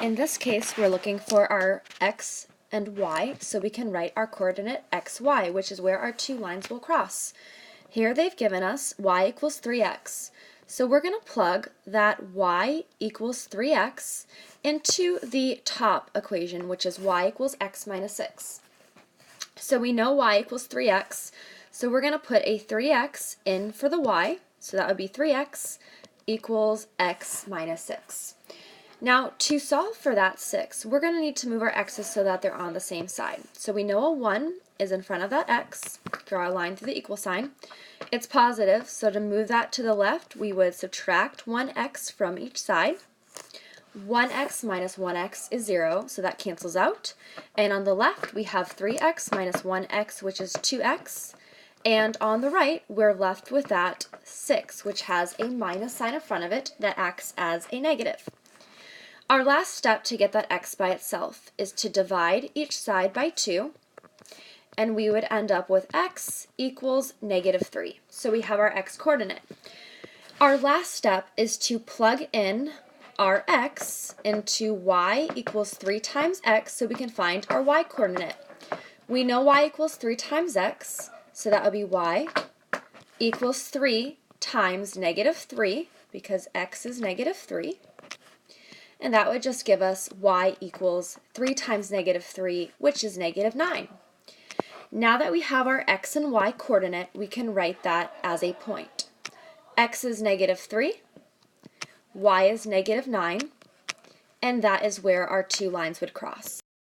In this case, we're looking for our x and y, so we can write our coordinate xy, which is where our two lines will cross. Here they've given us y equals 3x. So we're going to plug that y equals 3x into the top equation, which is y equals x minus 6. So we know y equals 3x, so we're going to put a 3x in for the y, so that would be 3x equals x minus 6. Now, to solve for that 6, we're going to need to move our x's so that they're on the same side. So we know a 1 is in front of that x. Draw a line through the equal sign. It's positive, so to move that to the left, we would subtract 1x from each side. 1x minus 1x is 0, so that cancels out. And on the left, we have 3x minus 1x, which is 2x. And on the right, we're left with that 6, which has a minus sign in front of it that acts as a negative. Our last step to get that x by itself is to divide each side by 2, and we would end up with x equals negative 3. So we have our x coordinate. Our last step is to plug in our x into y equals 3 times x so we can find our y coordinate. We know y equals 3 times x, so that would be y equals 3 times negative 3, because x is negative 3. And that would just give us y equals 3 times negative 3, which is negative 9. Now that we have our x and y coordinate, we can write that as a point. X is negative 3, y is negative 9, and that is where our two lines would cross.